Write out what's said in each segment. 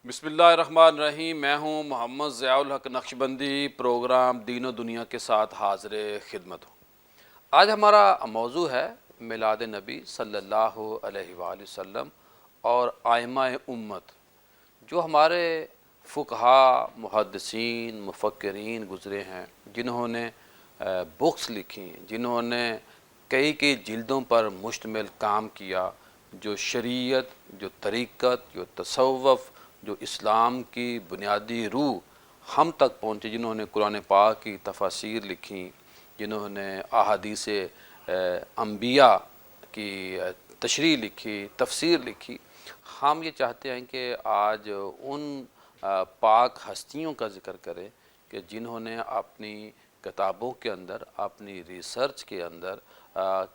بسم اللہ الرحمن الرحیم۔ میں ہوں محمد ضیاء الحق نقشبندی، پروگرام دین و دنیا کے ساتھ حاضر خدمت ہوں۔ آج ہمارا موضوع ہے میلاد نبی صلی اللہ علیہ وآلہ وسلم اور ائمہ امت، جو ہمارے فقہا، محدثین، مفکرین گزرے ہیں، جنہوں نے بکس لکھی، جنہوں نے کئی جلدوں پر مشتمل کام کیا، جو شریعت، جو طریقت، جو تصوف، جو اسلام کی بنیادی روح ہم تک پہنچے، جنہوں نے قرآن پاک کی تفاسیر لکھی، جنہوں نے احادیث انبیاء کی تشریح لکھی، تفسیر لکھی۔ ہم یہ چاہتے ہیں کہ آج ان پاک ہستیوں کا ذکر کریں کہ جنہوں نے اپنی کتابوں کے اندر، اپنی ریسرچ کے اندر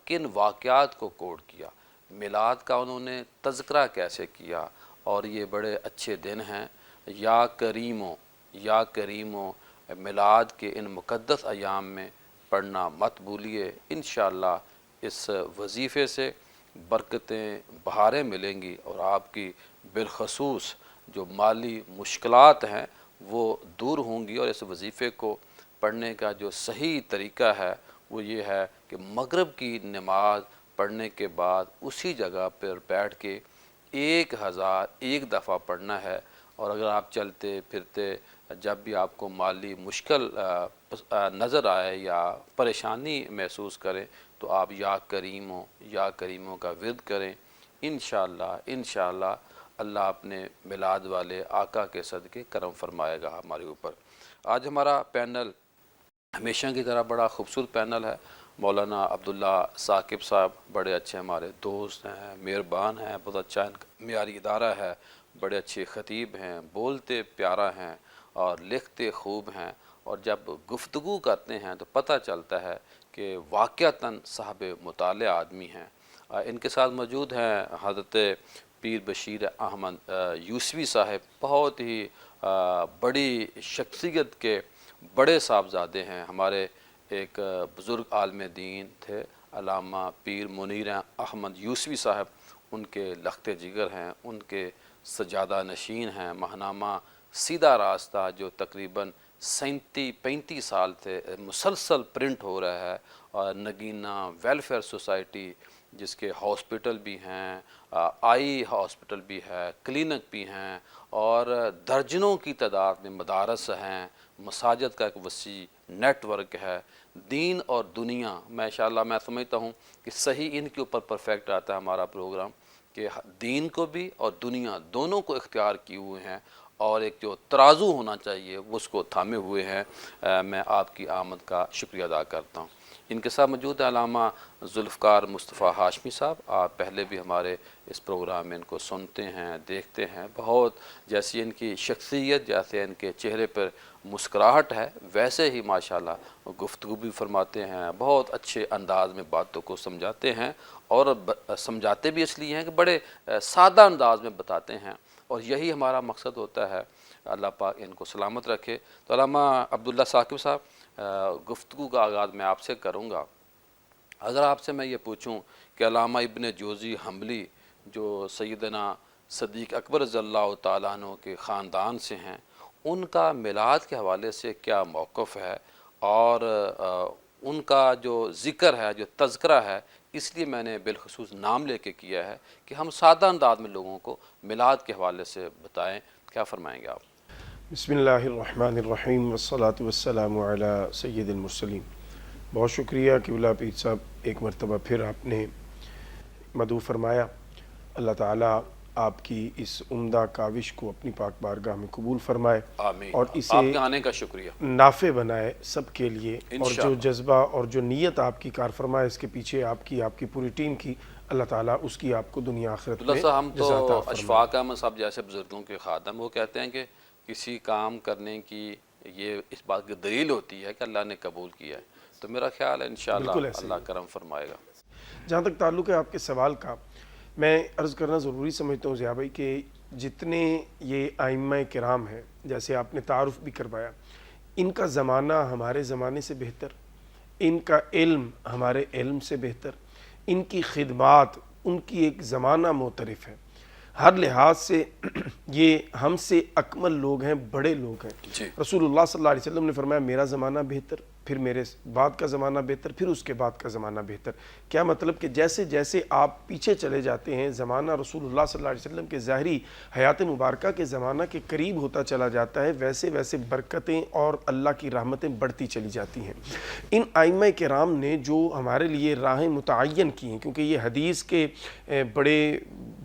کن واقعات کو کوڈ کیا، میلاد کا انہوں نے تذکرہ کیسے کیا۔ اور یہ بڑے اچھے دن ہیں۔ یا کریمو میلاد کے ان مقدس ایام میں پڑھنا مت بھولیے۔ انشاءاللہ اس وظیفے سے برکتیں، بہاریں ملیں گی، اور آپ کی بالخصوص جو مالی مشکلات ہیں وہ دور ہوں گی۔ اور اس وظیفے کو پڑھنے کا جو صحیح طریقہ ہے وہ یہ ہے کہ مغرب کی نماز پڑھنے کے بعد اسی جگہ پر بیٹھ کے 1001 دفعہ پڑھنا ہے۔ اور اگر آپ چلتے پھرتے جب بھی آپ کو مالی مشکل نظر آئے یا پریشانی محسوس کریں تو آپ یا کریموں کا ورد کریں۔ انشاءاللہ اللہ اپنے میلاد والے آقا کے صدقے کرم فرمائے گا ہمارے اوپر۔ آج ہمارا پینل ہمیشہ کی طرح بڑا خوبصورت پینل ہے۔ مولانا عبداللہ ثاقب صاحب بڑے اچھے ہمارے دوست ہیں، مہربان ہیں، بہت اچھا ان کا معیاری ادارہ ہے، بڑے اچھے خطیب ہیں، بولتے پیارا ہیں اور لکھتے خوب ہیں، اور جب گفتگو کرتے ہیں تو پتہ چلتا ہے کہ واقعتاً صاحب مطالعہ آدمی ہیں۔ ان کے ساتھ موجود ہیں حضرت پیر بشیر احمد یوسوی صاحب، بہت ہی بڑی شخصیت کے بڑے صاحبزادے ہیں۔ ہمارے ایک بزرگ عالم دین تھے علامہ پیر منیر احمد یوسوی صاحب، ان کے لخت جگر ہیں، ان کے سجادہ نشین ہیں۔ ماہنامہ سیدھا راستہ جو تقریباً 35 سال سے مسلسل پرنٹ ہو رہا ہے، اور نگینہ ویلفیئر سوسائٹی جس کے ہاسپٹل بھی ہیں، آئی ہاسپٹل بھی ہے، کلینک بھی ہیں، اور درجنوں کی تعداد میں مدارس ہیں، مساجد کا ایک وسیع نیٹ ورک ہے۔ دین اور دنیا، ماشاءاللہ میں سمجھتا ہوں کہ صحیح ان کے اوپر پرفیکٹ آتا ہے ہمارا پروگرام، کہ دین کو بھی اور دنیا دونوں کو اختیار کیے ہوئے ہیں، اور ایک جو ترازو ہونا چاہیے وہ اس کو تھامے ہوئے ہیں۔ میں آپ کی آمد کا شکریہ ادا کرتا ہوں۔ ان کے ساتھ موجود ہے علامہ ذوالفقار مصطفیٰ ہاشمی صاحب۔ آپ پہلے بھی ہمارے اس پروگرام میں ان کو سنتے ہیں، دیکھتے ہیں۔ بہت جیسی ان کی شخصیت، جیسے ان کے چہرے پر مسکراہٹ ہے، ویسے ہی ماشاءاللہ گفتگو بھی فرماتے ہیں، بہت اچھے انداز میں باتوں کو سمجھاتے ہیں، اور سمجھاتے بھی اس لیے ہیں کہ بڑے سادہ انداز میں بتاتے ہیں، اور یہی ہمارا مقصد ہوتا ہے۔ اللہ پاک ان کو سلامت رکھے۔ تو علامہ عبداللہ ثاقب صاحب، گفتگو کا آغاز میں آپ سے کروں گا۔ اگر آپ سے میں یہ پوچھوں کہ علامہ ابن جوزی حنبلی جو سیدنا صدیق اکبر رضی اللہ تعالیٰ عنہ کے خاندان سے ہیں، ان کا میلاد کے حوالے سے کیا موقف ہے، اور ان کا جو ذکر ہے، جو تذکرہ ہے، اس لیے میں نے بالخصوص نام لے کے کیا ہے کہ ہم سادہ انداز میں لوگوں کو میلاد کے حوالے سے بتائیں۔ کیا فرمائیں گے آپ؟ بسم اللہ الرحمن الرحیم، والصلاة والسلام علی سید المرسلین۔ بہت شکریہ قبلہ پیر صاحب، ایک مرتبہ پھر آپ نے مدعو فرمایا۔ اللہ تعالیٰ آپ کی اس عمدہ کاوش کو اپنی پاک بارگاہ میں قبول فرمائے، آمین۔ اور اسے آپ کے آنے کا شکریہ۔ نافع بنائے سب کے لیے، اور جو انشاءاللہ۔ جذبہ اور جو نیت آپ کی کار فرمائے اس کے پیچھے آپ کی پوری ٹیم کی، اللہ تعالیٰ اس کی آپ کو دنیا آخرت عبداللہ میں صاحب، ہم جزا عطا تو فرمائے۔ اشفاق احمد صاحب جیسے بزرگوں کے خادم، وہ کہتے ہیں کہ کسی کام کرنے کی یہ اس بات کی دلیل ہوتی ہے کہ اللہ نے قبول کیا ہے۔ تو میرا خیال ہے انشاءاللہ بالکل ایسے اللہ ہی۔ کرم فرمائے گا۔ جہاں تک تعلق ہے آپ کے سوال کا، میں عرض کرنا ضروری سمجھتا ہوں ضیاء بھائی کہ جتنے یہ ائمہ کرام ہیں، جیسے آپ نے تعارف بھی کروایا، ان کا زمانہ ہمارے زمانے سے بہتر، ان کا علم ہمارے علم سے بہتر، ان کی خدمات، ان کی ایک زمانہ معترف ہے۔ ہر لحاظ سے یہ ہم سے اکمل لوگ ہیں، بڑے لوگ ہیں۔ جی۔ رسول اللہ صلی اللہ علیہ وسلم نے فرمایا میرا زمانہ بہتر، پھر میرے بعد کا زمانہ بہتر، پھر اس کے بعد کا زمانہ بہتر۔ کیا مطلب کہ جیسے جیسے آپ پیچھے چلے جاتے ہیں، زمانہ رسول اللہ صلی اللہ علیہ وسلم کے ظاہری حیات مبارکہ کے زمانہ کے قریب ہوتا چلا جاتا ہے، ویسے ویسے برکتیں اور اللہ کی رحمتیں بڑھتی چلی جاتی ہیں۔ ان ائمہ کرام نے جو ہمارے لیے راہیں متعین کی ہیں، کیونکہ یہ حدیث کے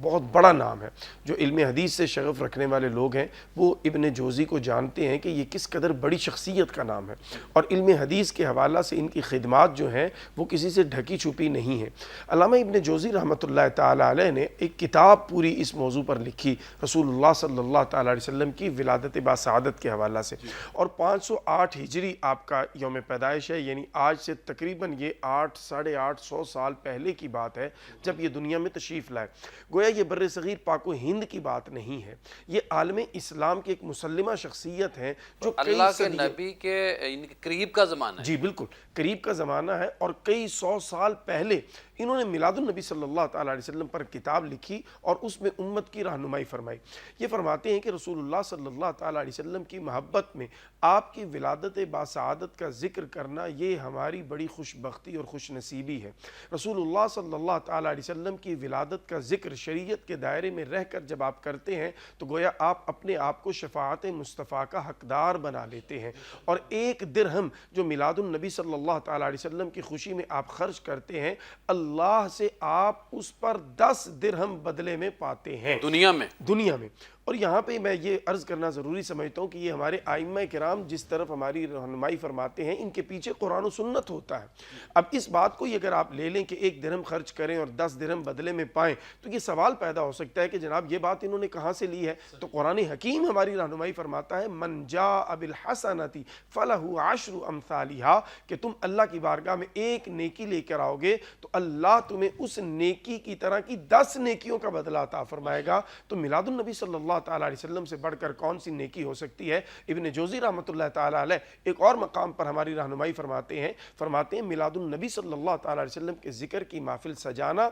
بہت بڑا نام ہے، جو علم حدیث سے شغف رکھنے والے لوگ ہیں وہ ابن جوزی کو جانتے ہیں کہ یہ کس قدر بڑی شخصیت کا نام ہے، اور علم حدیث کے حوالہ سے ان کی خدمات جو ہیں وہ کسی سے ڈھکی چھپی نہیں ہیں۔ علامہ ابن جوزی رحمۃ اللہ تعالی علیہ نے ایک کتاب پوری اس موضوع پر لکھی، رسول اللہ صلی اللہ تعالی علیہ وسلم کی ولادت باسعادت کے حوالہ سے، اور 508 ہجری آپ کا یوم پیدائش ہے، یعنی آج سے تقریباً یہ 800 سال پہلے کی بات ہے جب یہ دنیا میں تشریف لائے۔ گویا یہ بر صغیر پاک و ہند کی بات نہیں ہے، یہ عالم اسلام کی ایک مسلمہ شخصیت ہے جو اللہ کے نبی کے ان کے قریب کا زمانہ ہے۔ جی بالکل قریب کا زمانہ ہے، اور کئی 100 سال پہلے انہوں نے میلاد النبی صلی اللہ تعالی علیہ وسلم پر کتاب لکھی اور اس میں امت کی رہنمائی فرمائی۔ یہ فرماتے ہیں کہ رسول اللہ صلی اللہ تعالی علیہ وسلم کی محبت میں آپ کی ولادت باسعادت کا ذکر کرنا یہ ہماری بڑی خوش بختی اور خوش نصیبی ہے۔ رسول اللہ صلی اللہ تعالی علیہ وسلم کی ولادت کا ذکر شریعت کے دائرے میں رہ کر جب آپ کرتے ہیں تو گویا آپ اپنے آپ کو شفاعت مصطفیٰ کا حقدار بنا لیتے ہیں، اور ایک درہم جو میلاد النبی صلی اللہ تعالی علیہ وسلم کی خوشی میں آپ خرچ کرتے ہیں، اللہ سے آپ اس پر 10 درہم بدلے میں پاتے ہیں دنیا میں۔ اور یہاں پہ میں یہ عرض کرنا ضروری سمجھتا ہوں کہ یہ ہمارے ائمہ کرام جس طرف ہماری رہنمائی فرماتے ہیں، ان کے پیچھے قرآن و سنت ہوتا ہے۔ اب اس بات کو اگر آپ لے لیں کہ 1 درہم خرچ کریں اور 10 درہم بدلے میں پائیں، تو یہ سوال پیدا ہو سکتا ہے کہ جناب یہ بات انہوں نے کہاں سے لی ہے؟ تو قرآن حکیم ہماری رہنمائی فرماتا ہے من جاء بالحسنۃ فلہ عشر امثالھا، کہ تم اللہ کی بارگاہ میں ایک نیکی لے کر آؤ گے تو اللہ تمہیں اس نیکی کی طرح کی 10 نیکیوں کا بدلہ عطا فرمائے گا۔ تو میلاد النبی صلی اللہ تعالی علیہ وسلم سے بڑھ کر کون سی نیکی ہو سکتی ہے؟ ابن جوزی رحمۃ اللہ تعالی علیہ ایک اور مقام پر ہماری رہنمائی فرماتے ہیں میلاد النبی صلی اللہ تعالی علیہ وسلم کے ذکر کی محفل سجانا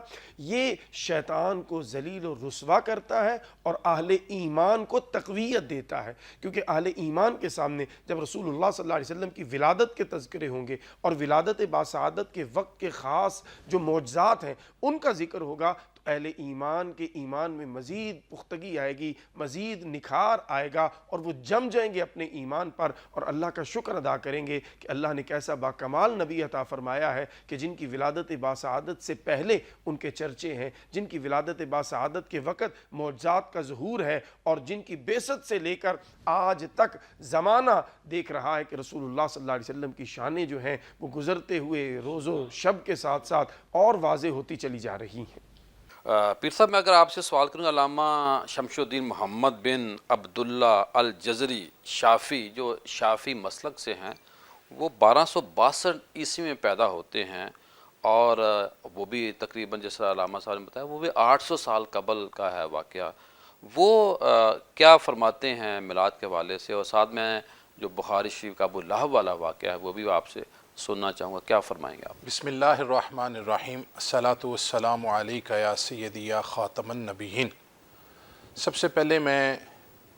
یہ شیطان کو ذلیل و رسوا کرتا ہے اور اہل ایمان کو تقویت دیتا ہے، کیونکہ اہل ایمان کے سامنے جب رسول اللہ صلی اللہ علیہ وسلم کی ولادت کے تذکرے ہوں گے اور ولادت باسعادت کے وقت کے خاص جو معجزات ہیں ان کا ذکر ہوگا، اہل ایمان کے ایمان میں مزید پختگی آئے گی، مزید نکھار آئے گا، اور وہ جم جائیں گے اپنے ایمان پر اور اللہ کا شکر ادا کریں گے کہ اللہ نے کیسا باکمال نبی عطا فرمایا ہے کہ جن کی ولادت باسعادت سے پہلے ان کے چرچے ہیں، جن کی ولادت باسعادت کے وقت معجزات کا ظہور ہے، اور جن کی بعثت سے لے کر آج تک زمانہ دیکھ رہا ہے کہ رسول اللہ صلی اللہ علیہ وسلم کی شانیں جو ہیں وہ گزرتے ہوئے روز و شب کے ساتھ ساتھ اور واضح ہوتی چلی جا رہی ہیں۔ پیر صاحب میں اگر آپ سے سوال کروں، علامہ شمس الدین محمد بن عبداللہ الجزری شافعی جو شافعی مسلک سے ہیں، وہ 1262 عیسوی میں پیدا ہوتے ہیں، اور وہ بھی تقریباً جس طرح علامہ صاحب نے بتایا وہ بھی 800 سال قبل کا ہے واقعہ۔ وہ کیا فرماتے ہیں میلاد کے حوالے سے، اور ساتھ میں جو بخاری شریف کا ابو لہب والا واقعہ ہے وہ بھی آپ سے سننا چاہوں گا، کیا فرمائیں گے آپ؟ بسم اللہ الرحمن الرحیم، الصلاۃ والسلام علیکہ یا سیدی یا خاتم النبیین۔ سب سے پہلے میں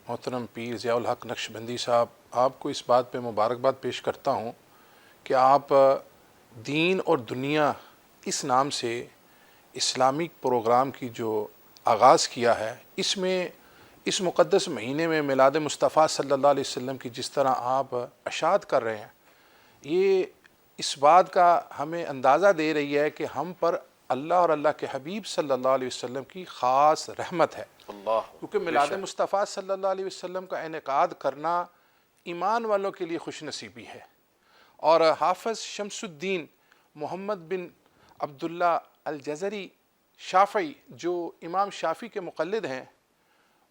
محترم پیر ضیاء الحق نقشبندی صاحب آپ کو اس بات پہ مبارکباد پیش کرتا ہوں کہ آپ دین اور دنیا اس نام سے اسلامک پروگرام کی جو آغاز کیا ہے، اس میں اس مقدس مہینے میں میلاد مصطفیٰ صلی اللہ علیہ وسلم کی جس طرح آپ اشاعت کر رہے ہیں، یہ اس بات کا ہمیں اندازہ دے رہی ہے کہ ہم پر اللہ اور اللہ کے حبیب صلی اللہ علیہ وسلم کی خاص رحمت ہے، کیونکہ میلاد مصطفیٰ صلی اللہ علیہ وسلم کا انعقاد کرنا ایمان والوں کے لیے خوش نصیبی ہے۔ اور حافظ شمس الدین محمد بن عبداللہ الجزری شافعی جو امام شافعی کے مقلد ہیں،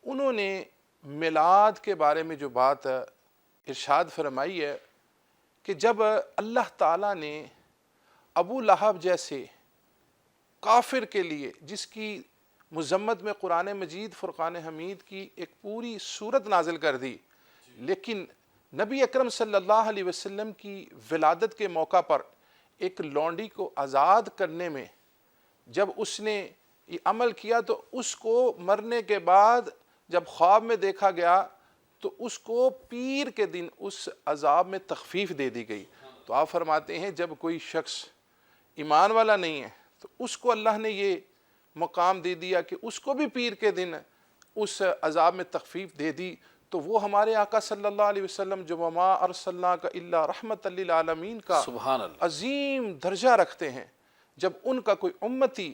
انہوں نے میلاد کے بارے میں جو بات ارشاد فرمائی ہے کہ جب اللہ تعالیٰ نے ابو لہب جیسے کافر کے لیے، جس کی مذمت میں قرآن مجید فرقان حمید کی ایک پوری صورت نازل کر دی، لیکن نبی اکرم صلی اللہ علیہ وسلم کی ولادت کے موقع پر ایک لونڈی کو آزاد کرنے میں جب اس نے یہ عمل کیا تو اس کو مرنے کے بعد جب خواب میں دیکھا گیا تو اس کو پیر کے دن اس عذاب میں تخفیف دے دی گئی۔ تو آپ فرماتے ہیں جب کوئی شخص ایمان والا نہیں ہے تو اس کو اللہ نے یہ مقام دے دیا کہ اس کو بھی پیر کے دن اس عذاب میں تخفیف دے دی، تو وہ ہمارے آقا صلی اللہ علیہ وسلم جو وما ارسلناک الا رحمت للعالمین کا سبحان اللہ، عظیم درجہ رکھتے ہیں، جب ان کا کوئی امتی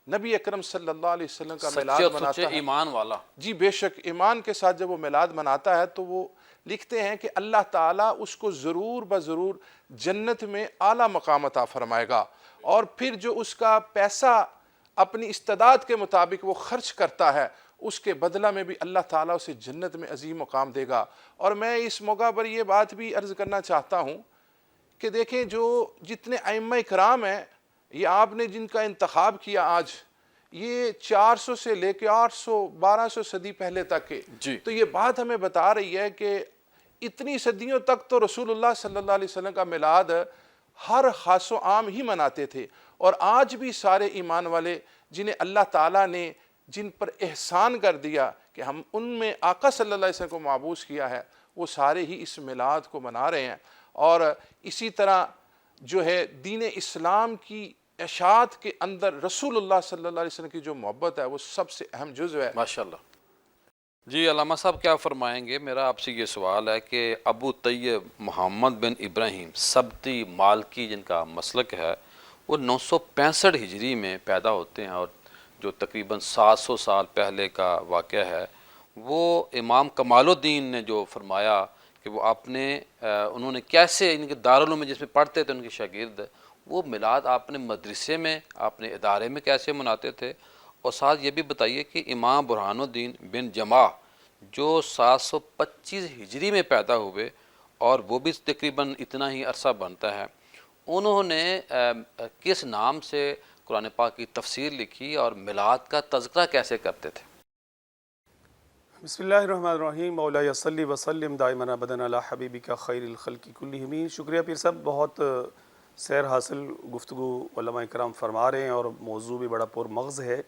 نبی اکرم صلی اللہ علیہ وسلم کا میلاد سچے اور مناتا سچے ہے، ایمان والا، جی بے شک ایمان کے ساتھ جب وہ میلاد مناتا ہے تو وہ لکھتے ہیں کہ اللہ تعالیٰ اس کو ضرور بضرور جنت میں اعلیٰ مقام عطا فرمائے گا، اور پھر جو اس کا پیسہ اپنی استعداد کے مطابق وہ خرچ کرتا ہے اس کے بدلہ میں بھی اللہ تعالیٰ اسے جنت میں عظیم مقام دے گا۔ اور میں اس موقع پر یہ بات بھی عرض کرنا چاہتا ہوں کہ دیکھیں جو جتنے ائمہ کرام ہیں، یہ آپ نے جن کا انتخاب کیا آج، یہ 400 سے لے کے 800 1200 صدی پہلے تک کے، جی تو یہ بات ہمیں بتا رہی ہے کہ اتنی صدیوں تک تو رسول اللہ صلی اللہ علیہ وسلم کا میلاد ہر خاص و عام ہی مناتے تھے، اور آج بھی سارے ایمان والے جنہیں اللہ تعالیٰ نے جن پر احسان کر دیا کہ ہم ان میں آقا صلی اللہ علیہ وسلم کو معبوس کیا ہے، وہ سارے ہی اس میلاد کو منا رہے ہیں۔ اور اسی طرح جو ہے دین اسلام کی اشاعت کے اندر رسول اللہ صلی اللہ علیہ وسلم کی جو محبت ہے وہ سب سے اہم جزو ہے۔ ماشاءاللہ۔ جی علامہ صاحب کیا فرمائیں گے؟ میرا آپ سے یہ سوال ہے کہ ابو طیب محمد بن ابراہیم سبتی مالکی جن کا مسلک ہے، وہ 965 ہجری میں پیدا ہوتے ہیں، اور جو تقریباً 700 سال پہلے کا واقعہ ہے، وہ امام کمال الدین نے جو فرمایا کہ وہ انہوں نے کیسے ان کے دارالعلوم میں جس میں پڑھتے تھے ان کے شاگرد، وہ میلاد آپ نے مدرسے میں آپ نے ادارے میں کیسے مناتے تھے، اور ساتھ یہ بھی بتائیے کہ امام برہان الدین بن جمع جو 725 ہجری میں پیدا ہوئے اور وہ بھی تقریباً اتنا ہی عرصہ بنتا ہے، انہوں نے کس نام سے قرآن پاک کی تفسیر لکھی اور میلاد کا تذکرہ کیسے کرتے تھے؟ بسم اللہ الرحمن الرحیم، مولا صلی وسلم دائما ابدا علی حبیبک خیر الخلق کلہم۔ شکریہ پیر صاحب، بہت سیر حاصل گفتگو علماء کرام فرما رہے ہیں اور موضوع بھی بڑا پر مغز ہے۔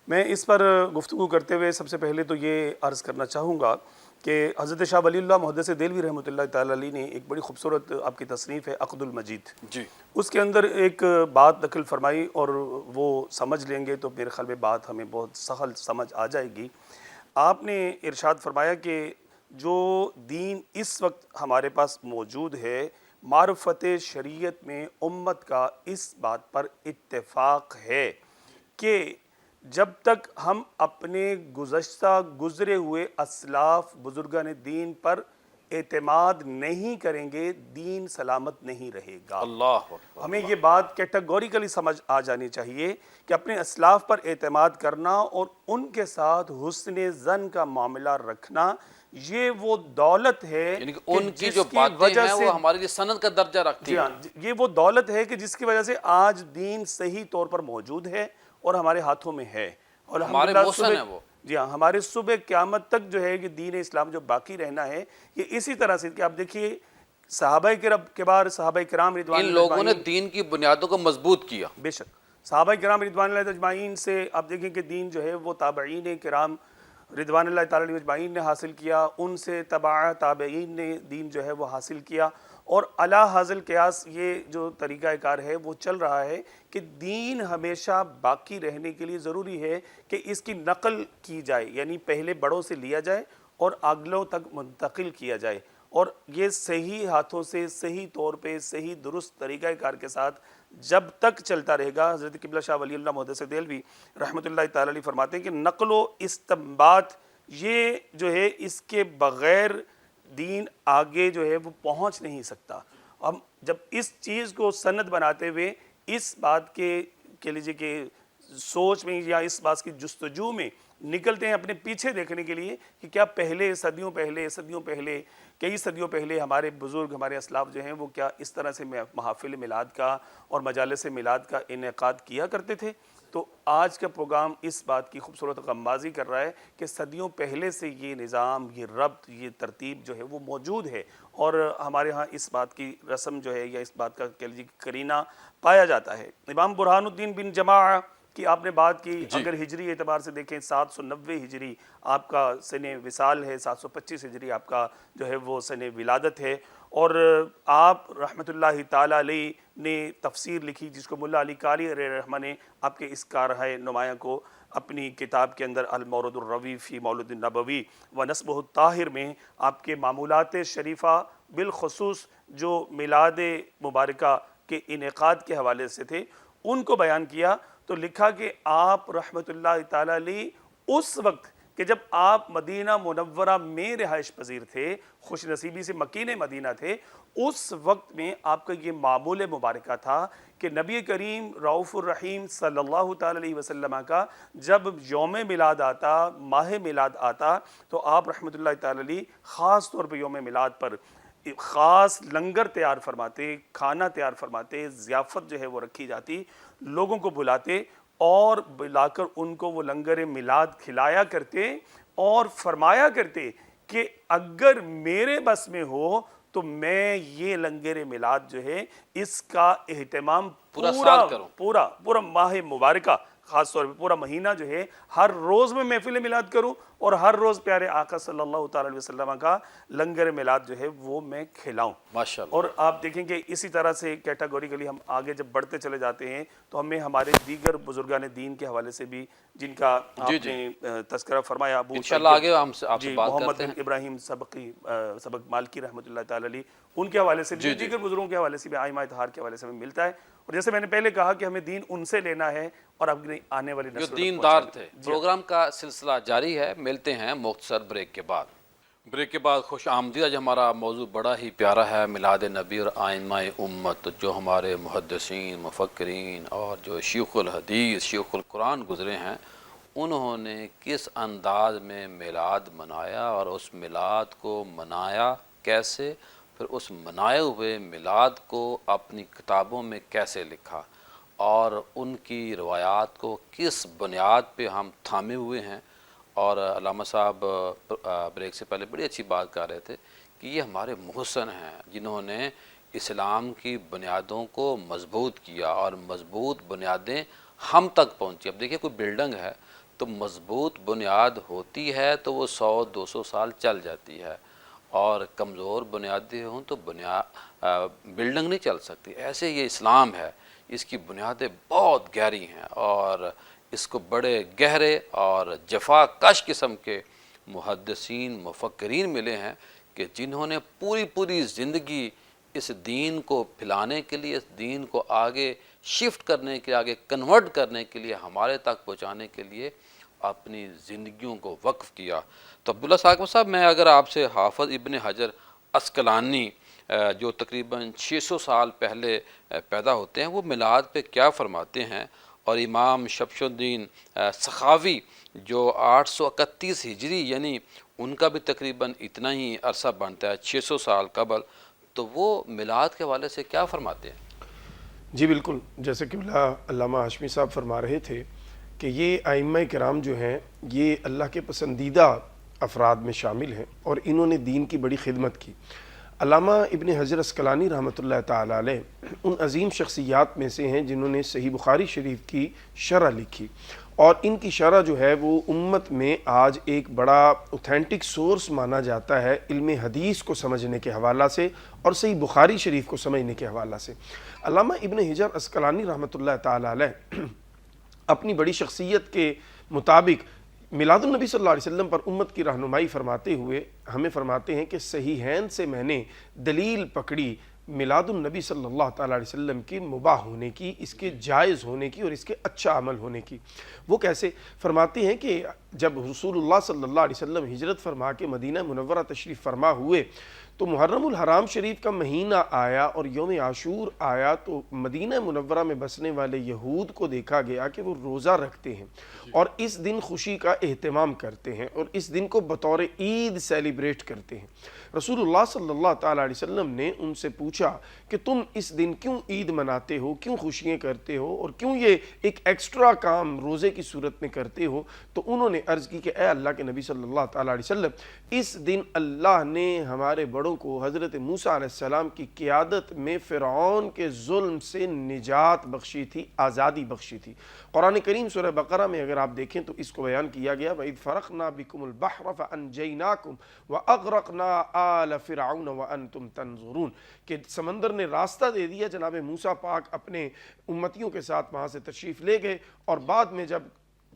میں اس پر گفتگو کرتے ہوئے سب سے پہلے تو یہ عرض کرنا چاہوں گا کہ حضرت شاہ ولی اللہ محدث دہلوی رحمۃ اللہ تعالی علیہ نے ایک بڑی خوبصورت آپ کی تصنیف ہے عقد المجید، جی اس کے اندر ایک بات نقل فرمائی، اور وہ سمجھ لیں گے تو میرے خیال میں بات ہمیں بہت سہل سمجھ آ جائے گی۔ آپ نے ارشاد فرمایا کہ جو دین اس وقت ہمارے پاس موجود ہے، معرفت شریعت میں امت کا اس بات پر اتفاق ہے کہ جب تک ہم اپنے گزرے ہوئے اسلاف بزرگان دین پر اعتماد نہیں کریں گے، دین سلامت نہیں رہے گا۔ اللہ اکبر۔ ہمیں یہ بات کیٹیگوریکلی سمجھ آ جانی چاہیے کہ اپنے اسلاف پر اعتماد کرنا اور ان کے ساتھ حسن ظن کا معاملہ رکھنا، یہ وہ دولت ہے یعنی کہ ان کی جس جو باتیں وجہ ہیں سے وہ ہمارے لیے سند کا درجہ رکھتی جی ہیں۔ ہاں، یہ وہ دولت ہے کہ جس کی وجہ سے آج دین صحیح طور پر موجود ہے اور ہمارے ہاتھوں میں ہے، اور ہمارے الحمدللہ محسن ہیں وہ۔ جی ہاں، ہمارے صبح قیامت تک جو ہے کہ دین اسلام جو باقی رہنا ہے، یہ اسی طرح سے کہ آپ دیکھیے صحابہ کبار، صحابہ کرام رضوان ان اللہ لوگوں نے اجمعین، دین کی بنیادوں کو مضبوط کیا۔ بے شک صحابہ کرام رضوان اللہ اجمعین سے آپ دیکھیں کہ دین جو ہے وہ تابعین کرام رضوان اللہ تعالیٰ علیہ اجمعین نے حاصل کیا، ان سے تبع تابعین نے دین جو ہے وہ حاصل کیا، اور علی حاصل قیاس یہ جو طریقہ کار ہے وہ چل رہا ہے کہ دین ہمیشہ باقی رہنے کے لیے ضروری ہے کہ اس کی نقل کی جائے، یعنی پہلے بڑوں سے لیا جائے اور اگلوں تک منتقل کیا جائے، اور یہ صحیح ہاتھوں سے صحیح طور پہ صحیح درست طریقہ کار کے ساتھ جب تک چلتا رہے گا۔ حضرت قبلہ شاہ ولی اللہ محدث دہلوی رحمۃ اللہ تعالی علیہ فرماتے ہیں کہ نقل و استنباط یہ جو ہے اس کے بغیر دین آگے جو ہے وہ پہنچ نہیں سکتا۔ ہم جب اس چیز کو سند بناتے ہوئے اس بات کے کہہ لیجیے کہ سوچ میں یا اس بات کی جستجو میں نکلتے ہیں اپنے پیچھے دیکھنے کے لیے کہ کیا پہلے صدیوں پہلے کئی صدیوں پہلے ہمارے بزرگ، ہمارے اسلاف جو ہیں وہ کیا اس طرح سے محافل میلاد کا اور مجالس میلاد کا انعقاد کیا کرتے تھے۔ تو آج کا پروگرام اس بات کی خوبصورت غمازی کر رہا ہے کہ صدیوں پہلے سے یہ نظام، یہ ربط، یہ ترتیب جو ہے وہ موجود ہے، اور ہمارے ہاں اس بات کی رسم جو ہے یا اس بات کا کہہ لیجیے کرینہ پایا جاتا ہے۔ امام برہان الدین بن جمع کہ آپ نے بات کی اگر ہجری اعتبار سے دیکھیں 790 ہجری آپ کا سن وصال ہے، 725 ہجری آپ کا جو ہے وہ سن ولادت ہے، اور آپ رحمۃ اللہ تعالیٰ علیہ نے تفسیر لکھی جس کو ملا علی قاری علیہ رحمہ نے آپ کے اس کارہائے نمایاں کو اپنی کتاب کے اندر المورد الروی فی مولد النبوی و نسبہ الطاہر میں آپ کے معمولات شریفہ بالخصوص جو میلاد مبارکہ کے انعقاد کے حوالے سے تھے ان کو بیان کیا، تو لکھا کہ آپ رحمۃ اللہ تعالیٰ علیہ اس وقت کہ جب آپ مدینہ منورہ میں رہائش پذیر تھے، خوش نصیبی سے مکین مدینہ تھے، اس وقت میں آپ کا یہ معمول مبارکہ تھا کہ نبی کریم رؤوف الرحیم صلی اللہ تعالیٰ علیہ وسلم کا جب یوم میلاد آتا، ماہ میلاد آتا، تو آپ رحمۃ اللہ تعالیٰ علیہ خاص طور پہ یوم میلاد پر خاص لنگر تیار فرماتے، کھانا تیار فرماتے، ضیافت جو ہے وہ رکھی جاتی، لوگوں کو بلاتے اور بلا کر ان کو وہ لنگر میلاد کھلایا کرتے اور فرمایا کرتے کہ اگر میرے بس میں ہو تو میں یہ لنگر میلاد جو ہے اس کا اہتمام پورا سال کروں، پورا ماہ مبارکہ خاص طور پہ پورا مہینہ جو ہے ہر روز میں محفل میلاد کروں اور ہر روز پیارے آقا صلی اللہ تعالی علیہ وسلم کا لنگر میلاد جو ہے وہ میں کھلاؤں ماشاءاللہ۔ اور آپ دیکھیں کہ اسی طرح سے کیٹاگوریکلی ہم آگے جب بڑھتے چلے جاتے ہیں تو ہمیں ہمارے دیگر بزرگان دین کے حوالے سے بھی جن کا آپ نے تذکرہ فرمایا، ابو انشاءاللہ آگے ہم سے آپ سے بات محمد کرتے بن ہیں۔ ابراہیم سبق مالکی رحمۃ اللہ تعالی علیہ، ان کے حوالے سے بھی دیگر بزرگوں کے حوالے سے بھی ائمہ اطہار کے حوالے سے ہمیں ملتا ہے، اور جیسے میں نے پہلے کہا کہ ہمیں دین ان سے لینا ہے اور اپنی آنے والی جو نسل تک دیندار پہنچانا تھے۔ پروگرام کا سلسلہ جاری ہے، ملتے ہیں مختصر بریک کے بعد۔ بریک کے بعد خوش آمدید۔ آج ہمارا موضوع بڑا ہی پیارا ہے، میلاد نبی اور آئمہ امت، جو ہمارے محدثین، مفکرین اور جو شیخ الحدیث، شیخ القرآن گزرے ہیں، انہوں نے کس انداز میں میلاد منایا اور اس میلاد کو منایا کیسے، پھر اس منائے ہوئے میلاد کو اپنی کتابوں میں کیسے لکھا، اور ان کی روایات کو کس بنیاد پہ ہم تھامے ہوئے ہیں۔ اور علامہ صاحب بریک سے پہلے بڑی اچھی بات کر رہے تھے کہ یہ ہمارے محسن ہیں جنہوں نے اسلام کی بنیادوں کو مضبوط کیا، اور مضبوط بنیادیں ہم تک پہنچی۔ اب دیکھیں کوئی بلڈنگ ہے تو مضبوط بنیاد ہوتی ہے تو وہ 100-200 سال چل جاتی ہے، اور کمزور بنیادیں ہوں تو بلڈنگ نہیں چل سکتی۔ ایسے یہ اسلام ہے، اس کی بنیادیں بہت گہری ہیں، اور اس کو بڑے گہرے اور جفا کش قسم کے محدثین، مفکرین ملے ہیں کہ جنہوں نے پوری زندگی اس دین کو پھیلانے کے لیے، اس دین کو آگے شفٹ کرنے کے لیے، آگے کنورٹ کرنے کے لیے، ہمارے تک پہنچانے کے لیے اپنی زندگیوں کو وقف کیا۔ تو عبداللہ ثاقب صاحب، میں اگر آپ سے حافظ ابن حجر عسقلانی جو تقریباً 600 سال پہلے پیدا ہوتے ہیں، وہ میلاد پہ کیا فرماتے ہیں، اور امام شمس الدین سخاوی جو 831 ہجری یعنی ان کا بھی تقریباً اتنا ہی عرصہ بنتا ہے 600 سال قبل، تو وہ میلاد کے حوالے سے کیا فرماتے ہیں؟ جی بالکل، جیسے کہ علامہ ہاشمی صاحب فرما رہے تھے کہ یہ ائمہ کرام جو ہیں یہ اللہ کے پسندیدہ افراد میں شامل ہیں، اور انہوں نے دین کی بڑی خدمت کی۔ علامہ ابن حجر عسقلانی رحمۃ اللہ تعالی علیہ ان عظیم شخصیات میں سے ہیں جنہوں نے صحیح بخاری شریف کی شرح لکھی، اور ان کی شرح جو ہے وہ امت میں آج ایک بڑا اوتھینٹک سورس مانا جاتا ہے علم حدیث کو سمجھنے کے حوالہ سے اور صحیح بخاری شریف کو سمجھنے کے حوالہ سے۔ علامہ ابن حجر عسقلانی رحمۃ اللہ تعالی علیہ اپنی بڑی شخصیت کے مطابق میلاد النبی صلی اللہ علیہ وسلم پر امت کی رہنمائی فرماتے ہوئے ہمیں فرماتے ہیں کہ صحیحین سے میں نے دلیل پکڑی میلاد النبی صلی اللہ تعالی علیہ وسلم کی مباح ہونے کی، اس کے جائز ہونے کی اور اس کے اچھا عمل ہونے کی۔ وہ کیسے؟ فرماتے ہیں کہ جب رسول اللہ صلی اللہ علیہ وسلم ہجرت فرما کے مدینہ منورہ تشریف فرما ہوئے تو محرم الحرام شریف کا مہینہ آیا اور یوم عاشور آیا، تو مدینہ منورہ میں بسنے والے یہود کو دیکھا گیا کہ وہ روزہ رکھتے ہیں اور اس دن خوشی کا اہتمام کرتے ہیں اور اس دن کو بطور عید سیلیبریٹ کرتے ہیں۔ رسول اللہ صلی اللہ تعالیٰ علیہ وسلم نے ان سے پوچھا کہ تم اس دن کیوں عید مناتے ہو، کیوں خوشیاں کرتے ہو، اور کیوں یہ ایک ایکسٹرا کام روزے کی صورت میں کرتے ہو؟ تو انہوں نے عرض کی کہ اے اللہ کے نبی صلی اللہ تعالیٰ علیہ وسلم، اس دن اللہ نے ہمارے بڑوں کو حضرت موسیٰ علیہ السلام کی قیادت میں فرعون کے ظلم سے نجات بخشی تھی، آزادی بخشی تھی۔ قرآن کریم سورہ بقرہ میں اگر آپ دیکھیں تو اس کو بیان کیا گیا وَإِذْ فَرَقْنَا بِكُمُ الْبَحْرَ فَأَنْجَيْنَاكُمْ وَأَغْرَقْنَا آلَ فِرْعَوْنَ وَأَنْتُمْ تَنْظُرُونَ، کہ سمندر نے راستہ دے دیا، جناب موسیٰ پاک اپنے امتیوں کے ساتھ وہاں سے تشریف لے گئے، اور بعد میں جب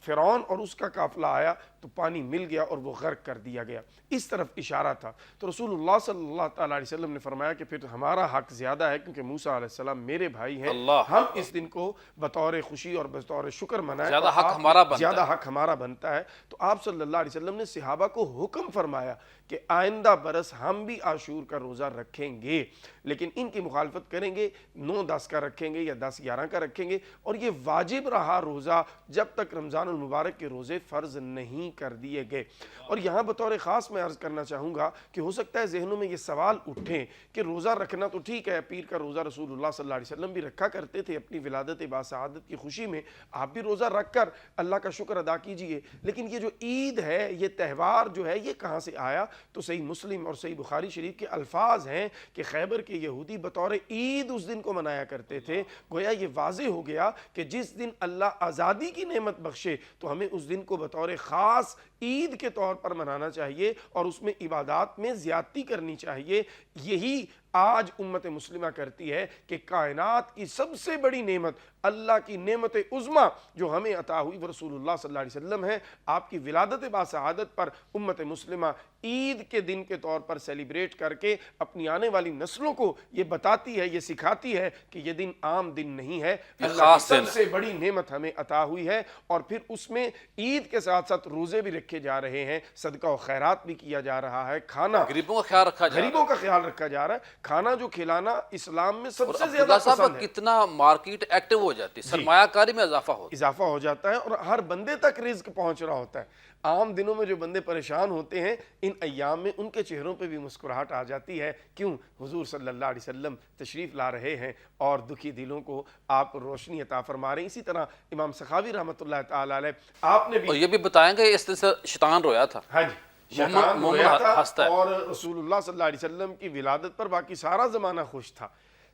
فرعون اور اس کا قافلہ آیا تو پانی مل گیا اور وہ غرق کر دیا گیا۔ اس طرف اشارہ تھا۔ تو رسول اللہ صلی اللہ تعالیٰ علیہ وسلم نے فرمایا کہ پھر ہمارا حق زیادہ ہے، کیونکہ موسیٰ علیہ السلام میرے بھائی ہیں، ہم اس دن کو بطور خوشی اور بطور شکر منائیں، زیادہ حق ہمارا بنتا ہے، زیادہ حق ہمارا بنتا ہے۔ تو آپ صلی اللہ علیہ وسلم نے صحابہ کو حکم فرمایا کہ آئندہ برس ہم بھی عاشور کا روزہ رکھیں گے، لیکن ان کی مخالفت کریں گے، 9-10 کا رکھیں گے یا 10-11 کا رکھیں گے، اور یہ واجب رہا روزہ جب تک رمضان المبارک کے روزے فرض نہیں کر دیے گئے۔ اور یہاں بطور خاص میں عرض کرنا چاہوں گا کہ ہو سکتا ہے ذہنوں میں یہ سوال اٹھیں کہ روزہ رکھنا تو ٹھیک ہے، پیر کا روزہ رسول اللہ صلی اللہ علیہ وسلم بھی رکھا کرتے تھے اپنی ولادت باسعادت کی خوشی میں، آپ بھی روزہ رکھ کر اللہ کا شکر ادا کیجئے، لیکن یہ جو عید ہے، یہ تہوار جو ہے، یہ کہاں سے آیا؟ تو صحیح مسلم اور صحیح بخاری شریف کے الفاظ ہیں کہ خیبر کے یہودی بطور عید اس دن کو منایا کرتے تھے۔ گویا یہ واضح ہو گیا کہ جس دن اللہ آزادی کی نعمت بخشے تو ہمیں اس دن کو بطور خاص عید کے طور پر منانا چاہیے اور اس میں عبادات میں زیادتی کرنی چاہیے۔ یہی آج امت مسلمہ کرتی ہے کہ کائنات کی سب سے بڑی نعمت، اللہ کی نعمت عظمیٰ جو ہمیں عطا ہوئی وہ رسول اللہ صلی اللہ علیہ وسلم ہے۔ آپ کی ولادت باسعادت پر امت مسلمہ عید کے دن کے طور پر سیلیبریٹ کر کے اپنی آنے والی نسلوں کو یہ بتاتی ہے، یہ سکھاتی ہے کہ یہ دن عام دن نہیں ہے، اللہ کی سب سے بڑی نعمت ہمیں عطا ہوئی ہے۔ اور پھر اس میں عید کے ساتھ ساتھ روزے بھی رکھے جا رہے ہیں، صدقہ و خیرات بھی کیا جا رہا ہے، کھانا غریبوں کا خیال رکھا جا رہا ہے، غریبوں کا خیال رکھا جا رہا ہے، کھانا جو کھلانا اسلام میں سب سے زیادہ عبداللہ صاحب پسند ہے۔ کتنا مارکیٹ ایکٹیو ہو جاتی ہے، سرمایہ کاری میں اضافہ ہو جاتا ہے اور ہر بندے تک رزق پہنچ رہا ہوتا ہے۔ عام دنوں میں جو بندے پریشان ہوتے ہیں، ان ایام میں ان کے چہروں پہ بھی مسکراہٹ آ جاتی ہے۔ کیوں؟ حضور صلی اللہ علیہ وسلم تشریف لا رہے ہیں اور دکھی دلوں کو آپ روشنی عطا فرما رہے ہیں۔ اسی طرح امام سخاوی رحمۃ اللہ تعالی علیہ آپ نے بھی، اور یہ بھی بتائیں گے اس طرح سے شیطان رویا تھا، ہاں جی، شیطان رویا تھا ہنستا ہے، اور رسول اللہ صلی اللہ علیہ وسلم کی ولادت پر باقی سارا زمانہ خوش تھا،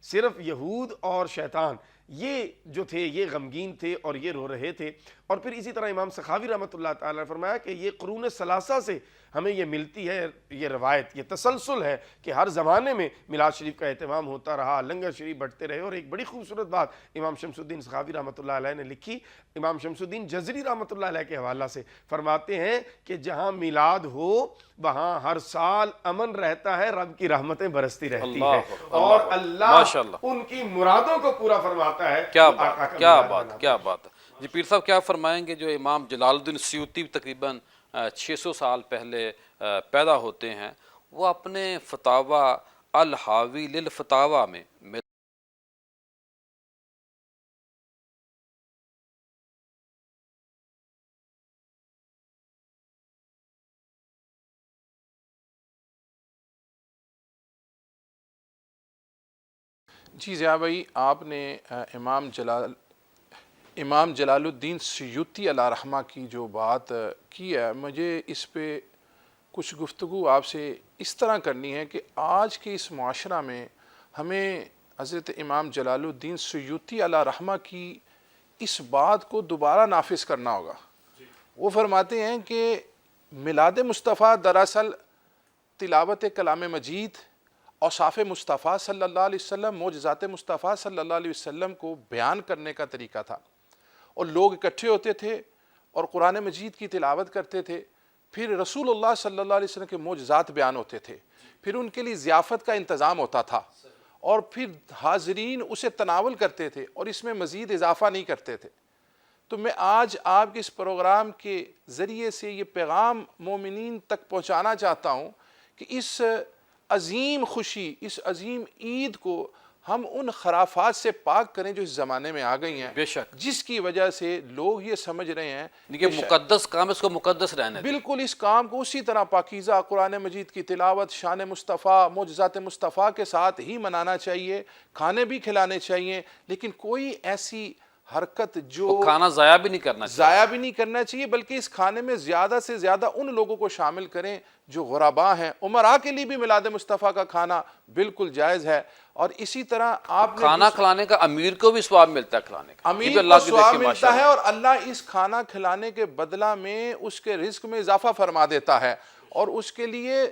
صرف یہود اور شیطان یہ جو تھے یہ غمگین تھے اور یہ رو رہے تھے۔ اور پھر اسی طرح امام سخاوی رحمۃ اللہ تعالی نے فرمایا کہ یہ قرون ثلاثہ سے ہمیں یہ ملتی ہے، یہ روایت، یہ تسلسل ہے کہ ہر زمانے میں میلاد شریف کا اہتمام ہوتا رہا، لنگر شریف بڑھتے رہے۔ اور ایک بڑی خوبصورت بات امام شمس الدین سخاوی رحمۃ اللہ علیہ نے لکھی، امام شمس الدین جزری رحمۃ اللہ علیہ کے حوالہ سے فرماتے ہیں کہ جہاں میلاد ہو وہاں ہر سال امن رہتا ہے، رب کی رحمتیں برستی رہتی ہیں اور اللہ ان کی مرادوں کو پورا فرماتا ہے۔ کیا بات، کیا بات، کیا بات ہے جی۔ پیر صاحب کیا فرمائیں گے جو امام جلال الدین سیوطی تقریباً 600 سال پہلے پیدا ہوتے ہیں، وہ اپنے فتاوی الحاوی للفتاوی میں جی ضیاء بھائی، آپ نے امام جلال الدین سیوطی علیہ رحمہ کی جو بات کی ہے، مجھے اس پہ کچھ گفتگو آپ سے اس طرح کرنی ہے کہ آج کے اس معاشرہ میں ہمیں حضرت امام جلال الدین سیوطی علیہ رحمہ کی اس بات کو دوبارہ نافذ کرنا ہوگا۔ وہ فرماتے ہیں کہ میلاد مصطفیٰ دراصل تلاوت کلام مجید، اوصاف مصطفیٰ صلی اللہ علیہ وسلم، معجزات مصطفیٰ صلی اللہ علیہ وسلم کو بیان کرنے کا طریقہ تھا، اور لوگ اکٹھے ہوتے تھے اور قرآن مجید کی تلاوت کرتے تھے، پھر رسول اللہ صلی اللہ علیہ وسلم کے معجزات بیان ہوتے تھے، پھر ان کے لیے ضیافت کا انتظام ہوتا تھا، اور پھر حاضرین اسے تناول کرتے تھے اور اس میں مزید اضافہ نہیں کرتے تھے۔ تو میں آج آپ کے اس پروگرام کے ذریعے سے یہ پیغام مومنین تک پہنچانا چاہتا ہوں کہ اس عظیم خوشی، اس عظیم عید کو ہم ان خرافات سے پاک کریں جو اس زمانے میں آ گئی ہیں، بے شک، جس کی وجہ سے لوگ یہ سمجھ رہے ہیں کہ مقدس کام، اس کو مقدس رہنے دیں۔ بالکل اس کام کو اسی طرح پاکیزہ قرآن مجید کی تلاوت، شان مصطفیٰ، معجزات مصطفیٰ کے ساتھ ہی منانا چاہیے، کھانے بھی کھلانے چاہیے، لیکن کوئی ایسی حرکت جو وہ کھانا ضائع بھی نہیں کرنا چاہیے. ضائع بھی نہیں کرنا چاہیے، بلکہ اس کھانے میں زیادہ سے زیادہ ان لوگوں کو شامل کریں جو غربا ہیں. عمراء کے لیے بھی میلاد مصطفیٰ کا کھانا بالکل جائز ہے. اور اسی طرح آپ نے کھانا کھلانے کا امیر کو بھی ثواب ملتا ہے کھلانے کا. یہ بھی امیر اللہ کو کی ثواب دیکھیے ملتا ہے، ماشاءاللہ. اور اللہ اس کھانا کھلانے کے بدلہ میں اس کے رزق میں اضافہ فرما دیتا ہے اور اس کے لیے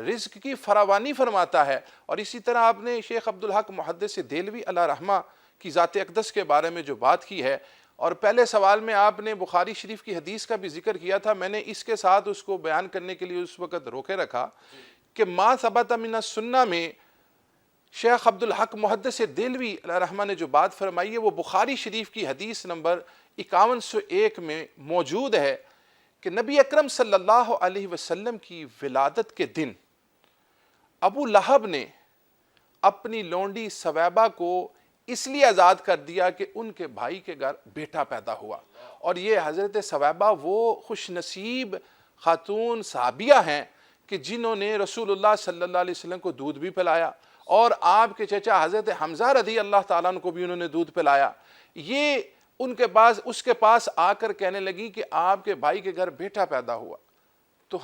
رزق کی فراوانی فرماتا ہے. اور اسی طرح آپ نے شیخ عبدالحق محدث دہلوی علیہ رحمہ کی ذات اقدس کے بارے میں جو بات کی ہے، اور پہلے سوال میں آپ نے بخاری شریف کی حدیث کا بھی ذکر کیا تھا، میں نے اس کے ساتھ اس کو بیان کرنے کے لیے اس وقت روکے رکھا کہ ما ثبت من السنہ میں شیخ عبدالحق محدث دہلوی علیہ رحمہ نے جو بات فرمائی ہے وہ بخاری شریف کی حدیث نمبر 5101 میں موجود ہے کہ نبی اکرم صلی اللہ علیہ وسلم کی ولادت کے دن ابو لہب نے اپنی لونڈی ثویبہ کو اس لیے آزاد کر دیا کہ ان کے بھائی کے گھر بیٹا پیدا ہوا. اور یہ حضرت ثویبہ وہ خوش نصیب خاتون صحابیہ ہیں کہ جنہوں نے رسول اللہ صلی اللہ علیہ وسلم کو دودھ بھی پلایا، اور آپ کے چچا حضرت حمزہ رضی اللہ تعالیٰ عنہ کو بھی انہوں نے دودھ پلایا. یہ اس کے پاس آ کر کہنے لگی کہ آپ کے بھائی کے گھر بیٹا پیدا ہوا. تو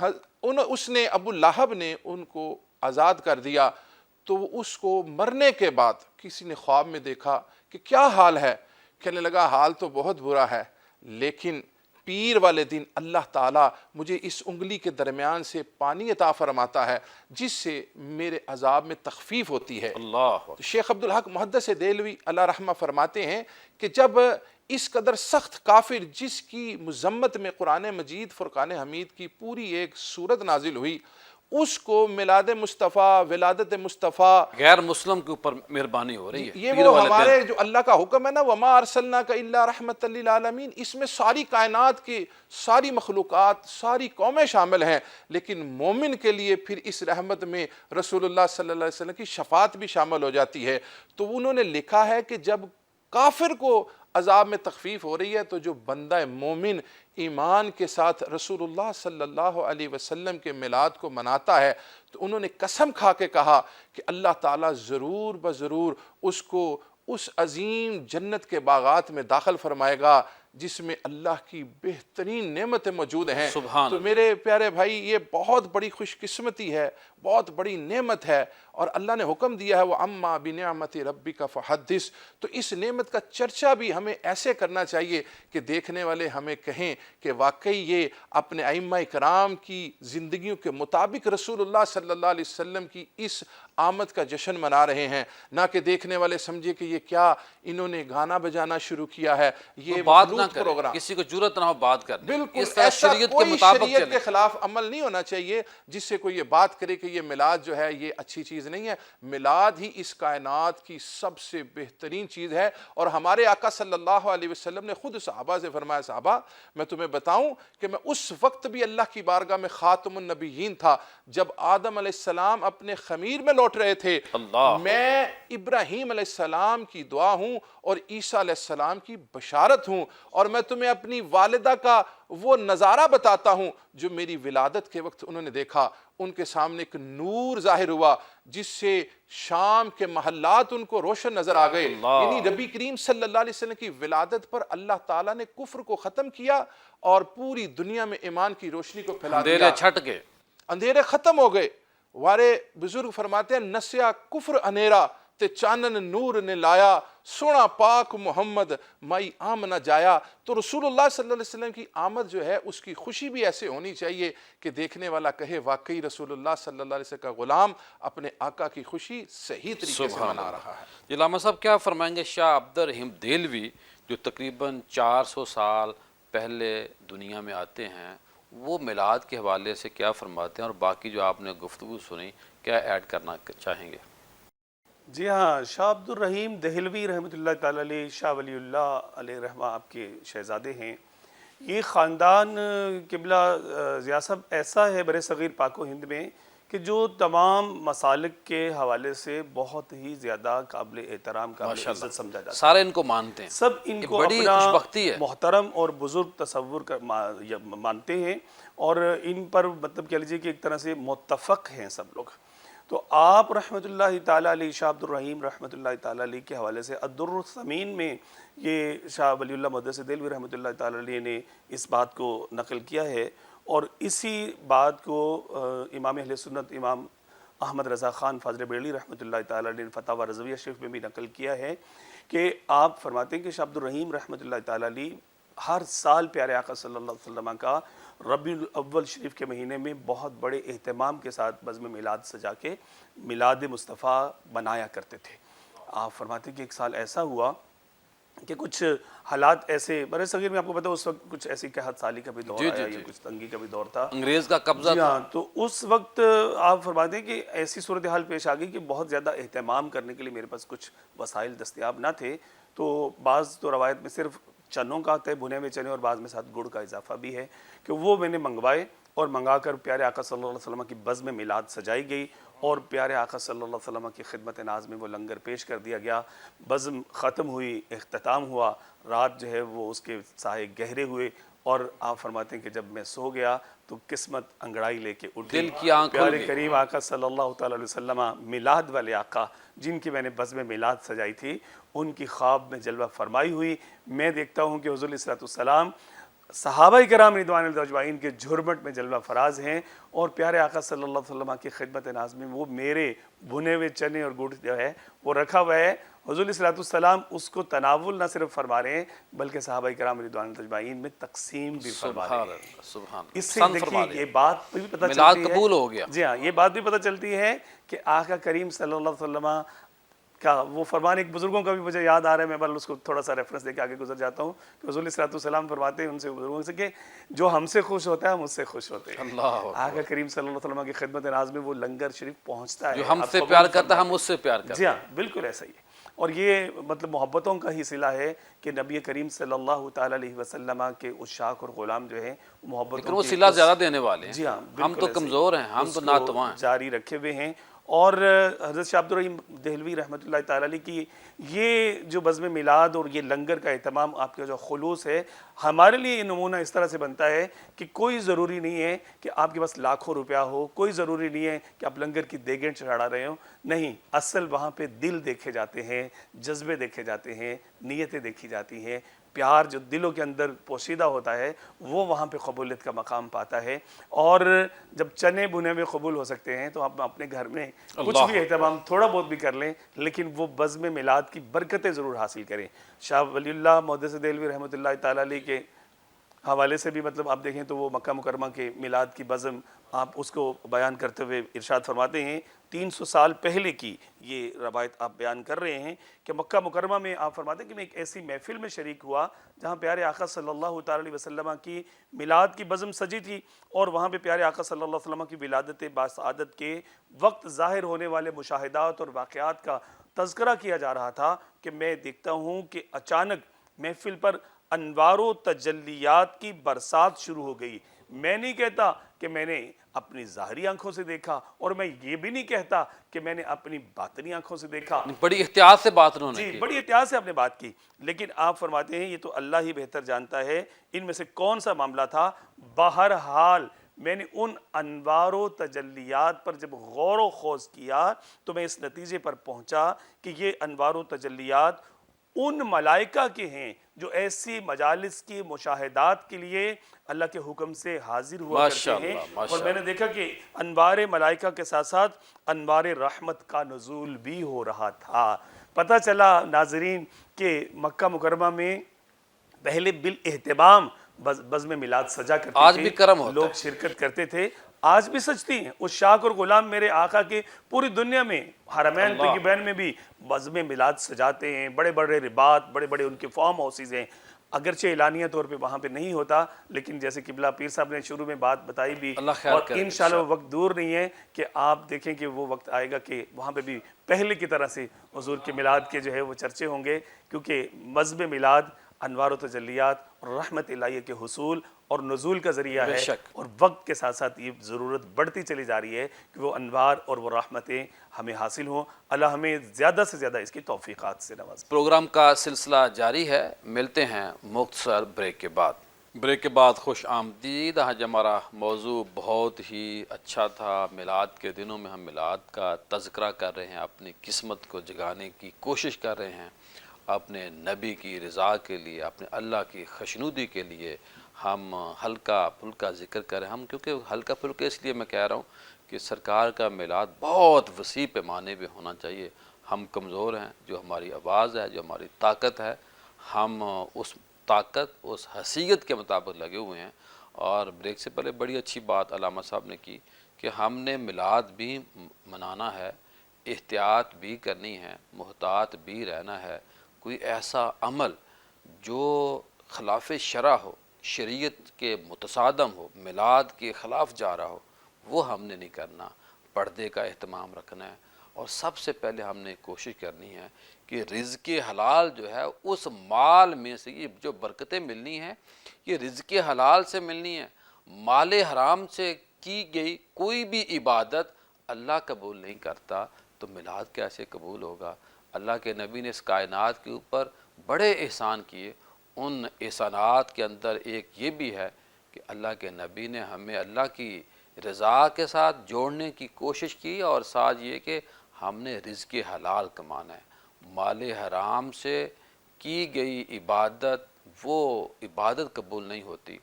اس نے ابو لہب نے ان کو آزاد کر دیا. تو اس کو مرنے کے بعد کسی نے خواب میں دیکھا کہ کیا حال ہے، کہنے لگا حال تو بہت برا ہے، لیکن پیر والے دن اللہ تعالیٰ مجھے اس انگلی کے درمیان سے پانی عطا فرماتا ہے جس سے میرے عذاب میں تخفیف ہوتی ہے. اللہ شیخ عبدالحق محدث دہلوی علیہ رحمہ فرماتے ہیں کہ جب اس قدر سخت کافر جس کی مذمت میں قرآن مجید فرقان حمید کی پوری ایک سورت نازل ہوئی، اس کو میلاد مصطفیٰ، ولادت مصطفیٰ، غیر مسلم کے اوپر مہربانی ہو رہی ہے. یہ پیر وہ والے ہمارے دن. جو اللہ کا حکم ہے نا، وَمَا أَرْسَلْنَاكَ إِلَّا رَحْمَةً لِّلْعَالَمِينَ، اس میں ساری کائنات کی ساری مخلوقات، ساری قومیں شامل ہیں، لیکن مومن کے لیے پھر اس رحمت میں رسول اللہ صلی اللہ علیہ وسلم کی شفاعت بھی شامل ہو جاتی ہے. تو انہوں نے لکھا ہے کہ جب کافر کو عذاب میں تخفیف ہو رہی ہے تو جو بندہ مومن ایمان کے ساتھ رسول اللہ صلی اللہ علیہ وسلم کے میلاد کو مناتا ہے، تو انہوں نے قسم کھا کے کہا کہ اللہ تعالیٰ ضرور بضرور اس کو اس عظیم جنت کے باغات میں داخل فرمائے گا جس میں اللہ کی بہترین نعمتیں موجود ہیں. سبحان تو میرے پیارے بھائی، یہ بہت بڑی خوش قسمتی ہے، بہت بڑی نعمت ہے، اور اللہ نے حکم دیا ہے وَأَمَّا بِنِعْمَتِ رَبِّكَ فَحَدِّثْ. تو اس نعمت کا چرچا بھی ہمیں ایسے کرنا چاہیے کہ دیکھنے والے ہمیں کہیں کہ واقعی یہ اپنے ائمہ کرام کی زندگیوں کے مطابق رسول اللہ صلی اللہ علیہ وسلم کی اس آمد کا جشن منا رہے ہیں، نہ کہ دیکھنے والے سمجھے کہ یہ کیا انہوں نے گانا بجانا شروع کیا ہے، یہ بات نہ مخلوط کریں، پروگرام. کسی کو جرت نہ ہو بات کرنے. بالکل اس طرح ایسا شریعت کے کوئی مطابق شریعت چلیں. کے خلاف عمل نہیں ہونا چاہیے جس سے کوئی یہ بات کرے کہ یہ میلاد جو ہے یہ اچھی چیز نہیں ہے. میلاد ہی اس کائنات کی سب سے بہترین چیز ہے. اور ہمارے آقا صلی اللہ علیہ وسلم نے خود صحابہ سے فرمایا، صحابہ میں تمہیں بتاؤں کہ میں اس وقت بھی اللہ کی بارگاہ میں خاتم النبیین تھا جب آدم علیہ السلام اپنے خمیر میں لوٹ رہے تھے. اللہ میں ابراہیم علیہ السلام کی دعا ہوں اور عیسیٰ علیہ السلام کی بشارت ہوں، اور میں تمہیں اپنی والدہ کا وہ نظارہ بتاتا ہوں جو میری ولادت کے وقت انہوں نے دیکھا. ان کے سامنے ایک نور ظاہر ہوا جس سے شام کے محلات ان کو روشن نظر آ گئے. یعنی نبی کریم صلی اللہ علیہ وسلم کی ولادت پر اللہ تعالیٰ نے کفر کو ختم کیا اور پوری دنیا میں ایمان کی روشنی کو پھیلا دیا. اندھیرے چھٹ گئے، اندھیرے ختم ہو گئے. ہمارے بزرگ فرماتے ہیں نسیا کفر انیرا تے چانن نور نے لایا، سونا پاک محمد مائی آمنہ جایا. تو رسول اللہ صلی اللہ علیہ وسلم کی آمد جو ہے اس کی خوشی بھی ایسے ہونی چاہیے کہ دیکھنے والا کہے واقعی رسول اللہ صلی اللہ علیہ وسلم کا غلام اپنے آقا کی خوشی صحیح طریقے سے منا رہا ہے. علامہ صاحب کیا فرمائیں گے؟ شاہ عبد الرحیم دہلوی جو تقریباً 400 سال پہلے دنیا میں آتے ہیں، وہ میلاد کے حوالے سے کیا فرماتے ہیں، اور باقی جو آپ نے گفتگو سنی کیا ایڈ کرنا چاہیں گے؟ جی ہاں، شاہ عبد الرحیم دہلوی رحمۃ اللہ تعالی علیہ، شاہ ولی اللہ علیہ رحمہ آپ کے شہزادے ہیں. یہ خاندان قبلہ ضیاء صاحب ایسا ہے برِ صغیر پاک و ہند میں کہ جو تمام مسالک کے حوالے سے بہت ہی زیادہ قابل احترام، قابل عزت سمجھا جاتا ہے. سارے ان کو مانتے ہیں، سب ان کو بڑی اپنا خوش بختی ہے. محترم اور بزرگ تصور مانتے ہیں، اور ان پر مطلب کہہ لیجیے کہ ایک طرح سے متفق ہیں سب لوگ. تو آپ رحمۃ اللہ تعالیٰ علیہ شاہ عبد الرحیم رحمۃ اللہ تعالیٰ علیہ کے حوالے سے الدر الثمین میں یہ شاہ ولی اللہ محدث دہلوی رحمۃ اللہ تعالیٰ علیہ نے اس بات کو نقل کیا ہے، اور اسی بات کو امام اہل سنت امام احمد رضا خان فاضل بریلوی رحمۃ اللہ تعالیٰ علیہ نے فتاوی رضویہ شریف میں بھی نقل کیا ہے کہ آپ فرماتے ہیں کہ شاہ عبد الرحیم رحمۃ اللہ تعالیٰ علیہ ہر سال پیارے آقا صلی اللہ علیہ وسلم کا ربیع الاول شریف کے مہینے میں بہت بڑے اہتمام کے ساتھ بزم میلاد سجا کے میلاد مصطفیٰ بنایا کرتے تھے۔ آپ فرماتے ہیں کہ ایک سال ایسا ہوا کہ کچھ حالات ایسے برے صغیر میں، آپ کو پتہ اس وقت کچھ ایسی قحط سالی کا بھی دور آیا یا کچھ تنگی کا بھی دور تھا، انگریز کا قبضہ جی ہاں، تو اس وقت آپ فرماتے ہیں کہ ایسی صورتحال پیش آ گئی کہ بہت زیادہ اہتمام کرنے کے لیے میرے پاس کچھ وسائل دستیاب نہ تھے، تو بعض تو روایت میں صرف چنوں کا آتا ہے، بھنے ہوئے چنے، اور بعض میں ساتھ گڑ کا اضافہ بھی ہے، کہ وہ میں نے منگوائے اور منگا کر پیارے آقا صلی اللہ علیہ وسلم کی بزم میلاد سجائی گئی، اور پیارے آقا صلی اللہ علیہ وسلم کی خدمت ناز میں وہ لنگر پیش کر دیا گیا۔ بزم ختم ہوئی، اختتام ہوا، رات جو ہے وہ اس کے سائے گہرے ہوئے، اور آپ فرماتے ہیں کہ جب میں سو گیا تو قسمت انگڑائی لے کے اٹھی، دل کی آنکھ کھل پیارے گئی۔ کریم آقا صلی اللہ تعالیٰ علیہ وسلم میلاد والے آقا جن کی میں نے بزم میلاد سجائی تھی، ان کی خواب میں جلوہ فرمائی ہوئی۔ میں دیکھتا ہوں کہ حضور علیہ السلام صحابہ کرام رضوان اللہ اجمعین کے جھرمٹ میں جلوہ فراز ہیں، اور پیارے آقا صلی اللہ علیہ وسلم کی خدمت ناز میں وہ میرے بھنے ہوئے چنے اور گڑ جو ہے وہ رکھا ہوا ہے۔ حضور علیہ السلام اس کو تناول نہ صرف فرما رہے ہیں بلکہ صحابہ کرام رضوان اللہ اجمعین میں تقسیم بھی فرما رہے ہیں۔ سبحان اس سے پسند فرما دیکھیے رہے یہ بات بھی پتہ میلاد چلتی ہے، قبول ہو گیا۔ جی ہاں، یہ بات بھی پتہ چلتی ہے کہ آقا کریم صلی اللہ علیہ وسلم کا وہ فرمان ایک بزرگوں کا بھی مجھے یاد آ رہا ہے، میں بل اس کو تھوڑا سا ریفرنس دے کے آگے گزر جاتا ہوں، کہ حضور علیہ السلام فرماتے ہیں ان سے بزرگوں سے کہ جو ہم سے خوش ہوتا ہے ہم اس سے خوش ہوتے ہیں۔ اللہ آقا کریم صلی اللہ علیہ وسلم کی خدمت ناز میں وہ لنگر شریف پہنچتا ہے، جو ہم آپ سے قبول پیار کرتا ہے فرمائیں۔ ہم اس سے پیار کرتے جی ہاں، بالکل ایسا ہی ہے، اور یہ مطلب محبتوں کا ہی صلہ ہے کہ نبی کریم صلی اللہ تعالیٰ علیہ وسلم کے عشاق اور غلام جو ہیں وہ محبتوں لیکن وہ کی صلہ اس- زیادہ دینے والے ہیں، جی ہاں، ہم بالکل تو ایسا ہی، کمزور ہیں، ہم اس تو کو ناتواں ہیں۔ جاری رکھے ہوئے ہیں۔ اور حضرت شاہ عبد الرحیم دہلوی رحمۃ اللہ تعالیٰ علیہ کی یہ جو بزم میلاد اور یہ لنگر کا اہتمام، آپ کا جو خلوص ہے، ہمارے لیے یہ نمونہ اس طرح سے بنتا ہے کہ کوئی ضروری نہیں ہے کہ آپ کے پاس لاکھوں روپیہ ہو، کوئی ضروری نہیں ہے کہ آپ لنگر کی دیگیں چڑھا رہے ہوں، نہیں، اصل وہاں پہ دل دیکھے جاتے ہیں، جذبے دیکھے جاتے ہیں، نیتیں دیکھی جاتی ہیں، پیار جو دلوں کے اندر پوشیدہ ہوتا ہے وہ وہاں پہ قبولیت کا مقام پاتا ہے۔ اور جب چنے بنے ہوئے قبول ہو سکتے ہیں تو آپ اپنے گھر میں کچھ بھی اہتمام تھوڑا بہت بھی کر لیں، لیکن وہ بزم میلاد کی برکتیں ضرور حاصل کریں۔ شاہ ولی اللہ محدث دہلوی رحمۃ اللہ تعالیٰ علیہ کے حوالے سے بھی مطلب آپ دیکھیں تو وہ مکہ مکرمہ کے میلاد کی بزم آپ اس کو بیان کرتے ہوئے ارشاد فرماتے ہیں، 300 سال پہلے کی یہ روایت آپ بیان کر رہے ہیں کہ مکہ مکرمہ میں آپ فرماتے ہیں کہ میں ایک ایسی محفل میں شریک ہوا جہاں پیارے آقا صلی اللہ تعالیٰ علیہ وسلم کی میلاد کی بزم سجی تھی، اور وہاں پہ پیارے آقا صلی اللہ علیہ وسلم کی ولادت باسعادت کے وقت ظاہر ہونے والے مشاہدات اور واقعات کا تذکرہ کیا جا رہا تھا کہ میں دیکھتا ہوں کہ اچانک محفل پر انوار و تجلیات کی برسات شروع ہو گئی۔ میں نہیں کہتا کہ میں نے اپنی ظاہری آنکھوں سے دیکھا، اور میں یہ بھی نہیں کہتا کہ میں نے اپنی باطنی آنکھوں سے دیکھا۔ بڑی احتیاط سے بات انہوں نے جی، کی۔ بڑی احتیاط سے آپ نے بات کی، لیکن آپ فرماتے ہیں یہ تو اللہ ہی بہتر جانتا ہے ان میں سے کون سا معاملہ تھا۔ بہرحال میں نے ان انوار و تجلیات پر جب غور و خوض کیا تو میں اس نتیجے پر پہنچا کہ یہ انوار و تجلیات ان ملائکہ کے ہیں جو ایسی مجالس کی مشاہدات کے لیے اللہ کے حکم سے حاضر ہوا کرتے ہیں، اور میں نے دیکھا کہ انوار ملائکہ کے ساتھ ساتھ انوار رحمت کا نزول بھی ہو رہا تھا۔ پتہ چلا ناظرین کہ مکہ مکرمہ میں پہلے بالاہتمام بزم میلاد سجا کرتے تھے، آج بھی کرم ہوتا ہے، لوگ شرکت کرتے تھے، آج بھی سجتی ہیں۔ اس شاک اور غلام میرے آقا کے پوری دنیا میں حرمین طیبین میں بھی بزم میلاد سجاتے ہیں، بڑے بڑے رباط، بڑے بڑے ان کے فارم ہاؤسز ہیں، اگرچہ اعلانیہ طور پہ وہاں پہ نہیں ہوتا، لیکن جیسے قبلہ پیر صاحب نے شروع میں بات بتائی بھی، اور انشاءاللہ وہ وقت دور نہیں ہے کہ آپ دیکھیں کہ وہ وقت آئے گا کہ وہاں پہ بھی پہلے کی طرح سے حضور کے میلاد کے جو ہے وہ چرچے ہوں گے، کیونکہ بزم میلاد انوار و تجلیات اور رحمت الہیہ کے حصول اور نزول کا ذریعہ ہے، اور وقت کے ساتھ ساتھ یہ ضرورت بڑھتی چلی جا رہی ہے کہ وہ انوار اور وہ رحمتیں ہمیں حاصل ہوں۔ اللہ ہمیں زیادہ سے زیادہ اس کی توفیقات سے نوازے۔ پروگرام کا سلسلہ جاری ہے، ملتے ہیں مختصر بریک کے بعد۔ بریک کے بعد خوش آمدید۔ آج ہمارا موضوع بہت ہی اچھا تھا۔ میلاد کے دنوں میں ہم میلاد کا تذکرہ کر رہے ہیں، اپنی قسمت کو جگانے کی کوشش کر رہے ہیں، اپنے نبی کی رضا کے لیے، اپنے اللہ کی خوشنودی کے لیے ہم ہلکا پھلکا ذکر کر رہے ہیں۔ ہم کیونکہ ہلکا پھلکا اس لیے میں کہہ رہا ہوں کہ سرکار کا میلاد بہت وسیع پیمانے پہ ہونا چاہیے۔ ہم کمزور ہیں، جو ہماری آواز ہے، جو ہماری طاقت ہے، ہم اس طاقت، اس حیثیت کے مطابق لگے ہوئے ہیں۔ اور بریک سے پہلے بڑی اچھی بات علامہ صاحب نے کی کہ ہم نے میلاد بھی منانا ہے، احتیاط بھی کرنی ہے، محتاط بھی رہنا ہے۔ کوئی ایسا عمل جو خلاف شرع ہو، شریعت کے متصادم ہو، میلاد کے خلاف جا رہا ہو، وہ ہم نے نہیں کرنا۔ پردے کا اہتمام رکھنا ہے، اور سب سے پہلے ہم نے کوشش کرنی ہے کہ رزق حلال جو ہے اس مال میں سے، یہ جو برکتیں ملنی ہیں یہ رزق حلال سے ملنی ہے۔ مال حرام سے کی گئی کوئی بھی عبادت اللہ قبول نہیں کرتا، تو میلاد کیسے قبول ہوگا؟ اللہ کے نبی نے اس کائنات کے اوپر بڑے احسان کیے، ان احسانات کے اندر ایک یہ بھی ہے کہ اللہ کے نبی نے ہمیں اللہ کی رضا کے ساتھ جوڑنے کی کوشش کی، اور ساتھ یہ کہ ہم نے رزق حلال کمانا ہے۔ مال حرام سے کی گئی عبادت وہ عبادت قبول نہیں ہوتی۔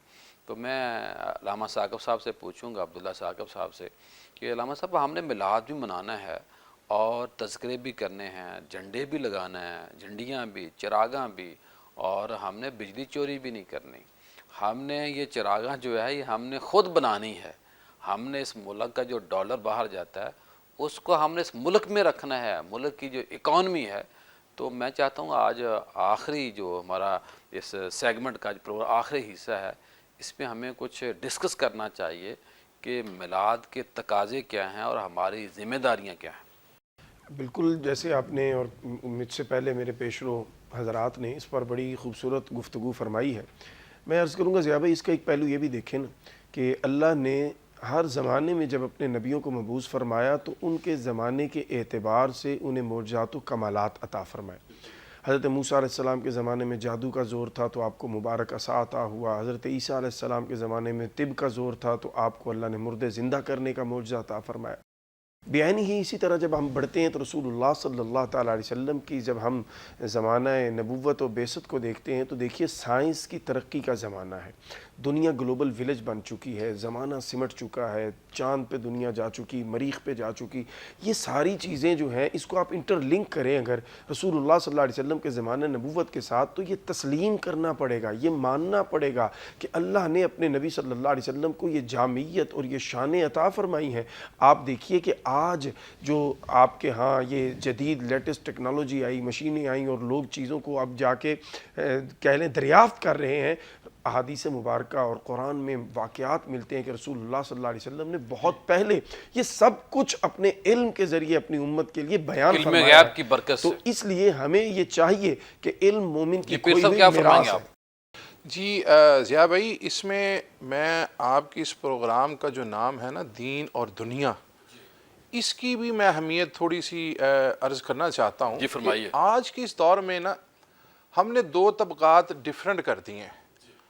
تو میں علامہ ثاقب صاحب سے پوچھوں گا، عبداللہ ثاقب صاحب سے، کہ علامہ صاحب ہم نے میلاد بھی منانا ہے اور تذکرے بھی کرنے ہیں، جھنڈے بھی لگانا ہے، جھنڈیاں بھی، چراغاں بھی، اور ہم نے بجلی چوری بھی نہیں کرنی۔ ہم نے یہ چراغاں جو ہے یہ ہم نے خود بنانی ہے۔ ہم نے اس ملک کا جو ڈالر باہر جاتا ہے اس کو ہم نے اس ملک میں رکھنا ہے، ملک کی جو اکانومی ہے۔ تو میں چاہتا ہوں آج آخری جو ہمارا اس سیگمنٹ کا جو پروگرام آخری حصہ ہے، اس میں ہمیں کچھ ڈسکس کرنا چاہیے کہ میلاد کے تقاضے کیا ہیں اور ہماری ذمہ داریاں کیا ہیں۔ بالکل، جیسے آپ نے اور مجھ سے پہلے میرے پیشرو حضرات نے اس پر بڑی خوبصورت گفتگو فرمائی ہے۔ میں عرض کروں گا ضیاء بھائی، اس کا ایک پہلو یہ بھی دیکھیں نا کہ اللہ نے ہر زمانے میں جب اپنے نبیوں کو مبعوث فرمایا تو ان کے زمانے کے اعتبار سے انہیں معجزات و کمالات عطا فرمائے۔ حضرت موسیٰ علیہ السلام کے زمانے میں جادو کا زور تھا تو آپ کو مبارک عصا عطا ہوا۔ حضرت عیسیٰ علیہ السلام کے زمانے میں طب کا زور تھا تو آپ کو اللہ نے مردے زندہ کرنے کا معجزہ عطا فرمایا۔ بیان ہی اسی طرح جب ہم بڑھتے ہیں تو رسول اللہ صلی اللہ تعالیٰ علیہ وسلم کی جب ہم زمانہ نبوت و بعثت کو دیکھتے ہیں تو دیکھیے سائنس کی ترقی کا زمانہ ہے، دنیا گلوبل ویلیج بن چکی ہے، زمانہ سمٹ چکا ہے، چاند پہ دنیا جا چکی، مریخ پہ جا چکی۔ یہ ساری چیزیں جو ہیں اس کو آپ انٹر لنک کریں اگر رسول اللہ صلی اللہ علیہ وسلم کے زمانہ نبوت کے ساتھ، تو یہ تسلیم کرنا پڑے گا، یہ ماننا پڑے گا کہ اللہ نے اپنے نبی صلی اللہ علیہ وسلم کو یہ جامعیت اور یہ شان عطا فرمائی ہے۔ آپ دیکھیے کہ آج جو آپ کے ہاں یہ جدید لیٹسٹ ٹیکنالوجی آئی، مشینیں آئیں، اور لوگ چیزوں کو اب جا کے کہہ لیں دریافت کر رہے ہیں۔ احادیث مبارکہ اور قرآن میں واقعات ملتے ہیں کہ رسول اللہ صلی اللہ علیہ وسلم نے بہت پہلے یہ سب کچھ اپنے علم کے ذریعے اپنی امت کے لیے بیان علم فرمایا غیب ہے۔ کی برکت سے۔ تو اس لیے ہمیں یہ چاہیے کہ علم مومن کی یہ پھر کوئی سب ہوئی کیا فرمائیں گے میراث آپ؟ ہے۔ جی ضیاء بھائی، اس میں آپ کی اس پروگرام کا جو نام ہے نا دین اور دنیا، اس کی بھی میں اہمیت تھوڑی سی عرض کرنا چاہتا ہوں۔ جی فرمائیے۔ کہ آج کے اس دور میں نا ہم نے دو طبقات ڈیفرنٹ کر دی ہیں۔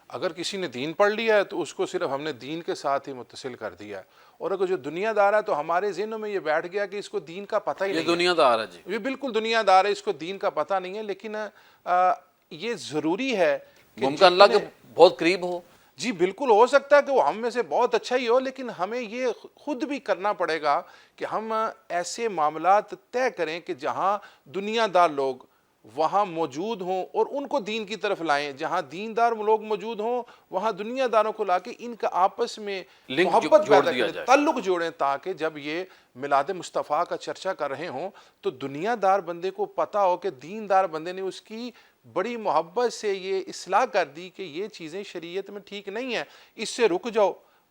اگر کسی نے دین پڑھ لیا ہے تو اس کو صرف ہم نے دین کے ساتھ ہی متصل کر دیا ہے، اور اگر جو دنیا دار ہے تو ہمارے ذہنوں میں یہ بیٹھ گیا کہ اس کو دین کا پتہ ہی یہ نہیں ہے۔ دنیا دار ہے جی۔ یہ بالکل دنیا دار ہے، اس کو دین کا پتہ نہیں ہے۔ لیکن یہ ضروری ہے کہ ممکن اللہ کے جتنے بہت قریب ہو۔ جی بالکل ہو سکتا ہے کہ وہ ہم میں سے بہت اچھا ہی ہو، لیکن ہمیں یہ خود بھی کرنا پڑے گا کہ ہم ایسے معاملات طے کریں کہ جہاں دنیا دار لوگ وہاں موجود ہوں اور ان کو دین کی طرف لائیں، جہاں دین دار لوگ موجود ہوں وہاں دنیا داروں کو لا کے ان کا آپس میں لنک محبت جوڑ پیدا دیا کریں، جائے۔ تعلق جوڑیں، تاکہ جب یہ میلاد مصطفیٰ کا چرچا کر رہے ہوں تو دنیا دار بندے کو پتہ ہو کہ دین دار بندے نے اس کی بڑی محبت سے یہ اصلاح کر دی کہ یہ چیزیں شریعت میں ٹھیک نہیں ہیں، اس سے رک جاؤ۔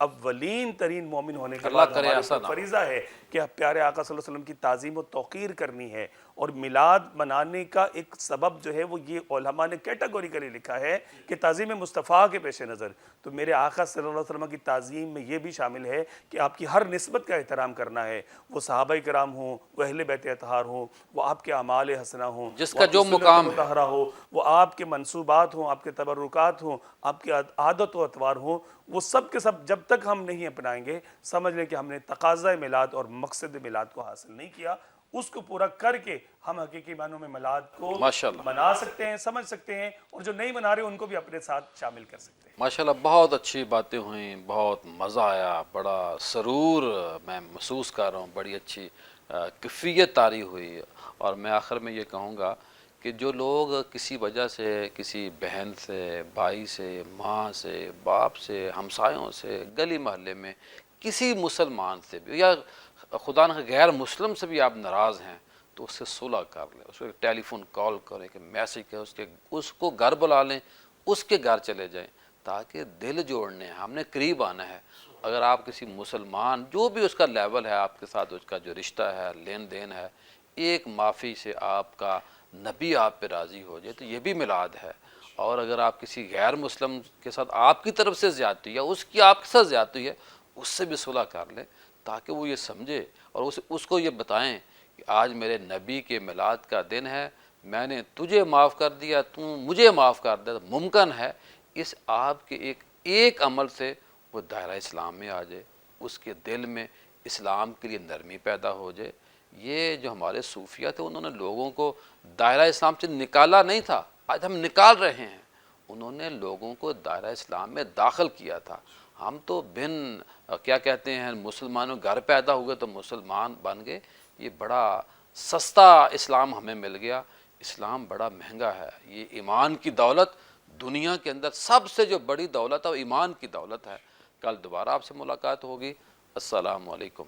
اولین ترین مومن ہونے کے اللہ بعد کرے ہمارے ایسا اوپر نہ ہو۔ فریضہ ہے کہ پیارے آقا صلی اللہ علیہ وسلم کی تعظیم و توقیر کرنی ہے، اور میلاد منانے کا ایک سبب جو ہے وہ یہ علماء نے کیٹاگوریکلی لکھا ہے کہ تعظیم مصطفیٰ کے پیش نظر، تو میرے آقا صلی اللہ علیہ وسلم کی تعظیم میں یہ بھی شامل ہے کہ آپ کی ہر نسبت کا احترام کرنا ہے، وہ صحابہ کرام ہوں، وہ اہل بیت اطہار ہوں، وہ آپ کے اعمال حسنہ ہوں، جس وہ کا آپ کی جو سنت مقام ہے۔ مطہرہ ہو، وہ آپ کے منصوبات ہوں، آپ کے تبرکات ہوں، آپ کی عادت و اطوار ہوں، وہ سب کے سب جب تک ہم نہیں اپنائیں گے سمجھ لیں کہ ہم نے تقاضۂ میلاد اور مقصد میلاد کو حاصل نہیں کیا۔ اس کو پورا کر کے ہم حقیقی معنوں میں میلاد کو ماشاءاللہ منا سکتے ہیں، سمجھ سکتے ہیں، اور جو نہیں منا رہے ان کو بھی اپنے ساتھ شامل کر سکتے ہیں۔ ماشاءاللہ بہت اچھی باتیں ہوئیں، بہت مزہ آیا، بڑا سرور میں محسوس کر رہا ہوں، بڑی اچھی کیفیت طاری ہوئی۔ اور میں آخر میں یہ کہوں گا کہ جو لوگ کسی وجہ سے، کسی بہن سے، بھائی سے، ماں سے، باپ سے، ہمسایوں سے، گلی محلے میں کسی مسلمان سے بھی یا خدا نہ غیر مسلم سے بھی آپ ناراض ہیں تو اس سے صلح کر لیں، اس کو ایک ٹیلی فون کال کریں، کہ میسج کریں، اس کو گھر بلا لیں، اس کے گھر چلے جائیں، تاکہ دل جوڑنے ہیں، ہم نے قریب آنا ہے۔ اگر آپ کسی مسلمان جو بھی اس کا لیول ہے آپ کے ساتھ، اس کا جو رشتہ ہے، لین دین ہے، ایک معافی سے آپ کا نبی آپ پہ راضی ہو جائے تو یہ بھی میلاد ہے۔ اور اگر آپ کسی غیر مسلم کے ساتھ آپ کی طرف سے زیادتی یا اس کی آپ کے ساتھ زیادتی ہے، اس سے بھی صلح کر لیں، تاکہ وہ یہ سمجھے اور اس کو یہ بتائیں کہ آج میرے نبی کے میلاد کا دن ہے، میں نے تجھے معاف کر دیا، تو مجھے معاف کر دے۔ ممکن ہے اس آپ کے ایک عمل سے وہ دائرہ اسلام میں آ جائے، اس کے دل میں اسلام کے لیے نرمی پیدا ہو جائے۔ یہ جو ہمارے صوفیہ تھے انہوں نے لوگوں کو دائرہ اسلام سے نکالا نہیں تھا، آج ہم نکال رہے ہیں، انہوں نے لوگوں کو دائرہ اسلام میں داخل کیا تھا۔ ہم تو کیا کہتے ہیں مسلمانوں گھر پیدا ہوئے تو مسلمان بن گئے، یہ بڑا سستا اسلام ہمیں مل گیا۔ اسلام بڑا مہنگا ہے، یہ ایمان کی دولت دنیا کے اندر سب سے جو بڑی دولت ہے وہ ایمان کی دولت ہے۔ کل دوبارہ آپ سے ملاقات ہوگی۔ السلام علیکم۔